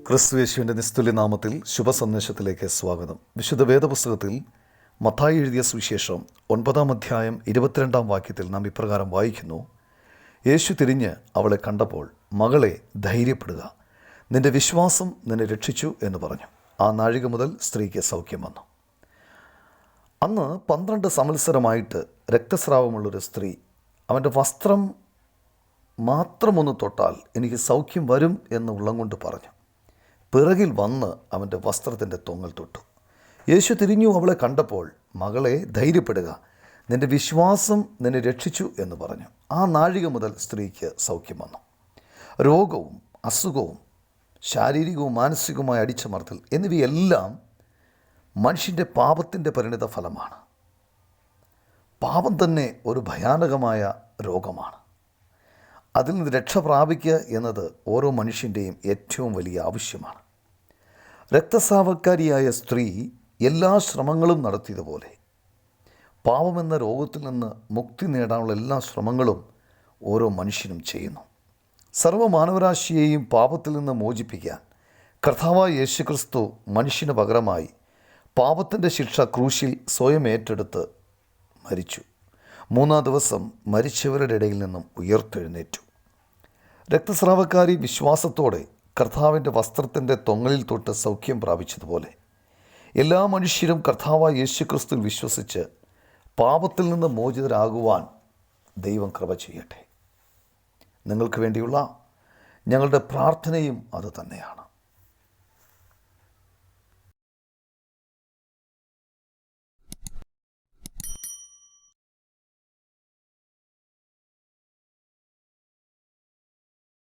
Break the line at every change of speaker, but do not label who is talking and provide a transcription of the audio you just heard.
ക്രിസ്തുയേശുവിൻ്റെ നിസ്തുല്യ നാമത്തിൽ ശുഭസന്ദേശത്തിലേക്ക് സ്വാഗതം. വിശുദ്ധ വേദപുസ്തകത്തിൽ മത്തായി എഴുതിയ സുവിശേഷം 9-ാം അധ്യായം 22-ാം വാക്യത്തിൽ നാം ഇപ്രകാരം വായിക്കുന്നു: യേശു തിരിഞ്ഞ് അവളെ കണ്ടപ്പോൾ, മകളെ, ധൈര്യപ്പെടുക, നിന്റെ വിശ്വാസം നിന്നെ രക്ഷിച്ചു എന്ന് പറഞ്ഞു. ആ നാഴിക മുതൽ സ്ത്രീക്ക് സൗഖ്യം വന്നു. അന്ന് 12 സംവത്സരമായിട്ട് രക്തസ്രാവമുള്ളൊരു സ്ത്രീ അവൻ്റെ വസ്ത്രം മാത്രമൊന്ന് തൊട്ടാൽ എനിക്ക് സൗഖ്യം വരും എന്ന് ഉള്ളം കൊണ്ട് പറഞ്ഞു. പിറകിൽ വന്ന് അവൻ്റെ വസ്ത്രത്തിൻ്റെ തൊങ്ങൽ തൊട്ടു. യേശു തിരിഞ്ഞു അവളെ കണ്ടപ്പോൾ, മകളെ, ധൈര്യപ്പെടുക, നിൻ്റെ വിശ്വാസം നിന്നെ രക്ഷിച്ചു എന്ന് പറഞ്ഞു. ആ നാഴിക മുതൽ സ്ത്രീക്ക് സൗഖ്യം വന്നു. രോഗവും അസുഖവും ശാരീരികവും മാനസികവുമായ അടിച്ചമർത്തൽ എന്നിവയെല്ലാം മനുഷ്യൻ്റെ പാപത്തിൻ്റെ പരിണിത ഫലമാണ്. പാപം തന്നെ ഒരു ഭയാനകമായ രോഗമാണ്. അതിൽ നിന്ന് രക്ഷ പ്രാപിക്കുക എന്നത് ഓരോ മനുഷ്യൻ്റെയും ഏറ്റവും വലിയ ആവശ്യമാണ്. രക്തസ്രാവക്കാരിയായ സ്ത്രീ എല്ലാ ശ്രമങ്ങളും നടത്തിയതുപോലെ പാപമെന്ന രോഗത്തിൽ നിന്ന് മുക്തി നേടാനുള്ള എല്ലാ ശ്രമങ്ങളും ഓരോ മനുഷ്യനും ചെയ്യുന്നു. സർവ്വമാനവരാശിയെയും പാപത്തിൽ നിന്ന് മോചിപ്പിക്കാൻ കർത്താവായ യേശുക്രിസ്തു മനുഷ്യന് പകരമായി പാപത്തിൻ്റെ ശിക്ഷ ക്രൂശിൽ സ്വയം ഏറ്റെടുത്ത് മരിച്ചു. 3-ാം ദിവസം മരിച്ചവരുടെ ഇടയിൽ നിന്നും ഉയർത്തെഴുന്നേറ്റു. രക്തസ്രാവക്കാരി വിശ്വാസത്തോടെ കർത്താവിൻ്റെ വസ്ത്രത്തിൻ്റെ തൊങ്ങലിൽ തൊട്ട് സൗഖ്യം പ്രാപിച്ചതുപോലെ എല്ലാ മനുഷ്യരും കർത്താവായ യേശുക്രിസ്തുവിൽ വിശ്വസിച്ച് പാപത്തിൽ നിന്ന് മോചിതരാകുവാൻ ദൈവം കൃപ ചെയ്യട്ടെ. നിങ്ങൾക്ക് വേണ്ടിയുള്ള ഞങ്ങളുടെ പ്രാർത്ഥനയും അത് തന്നെയാണ്.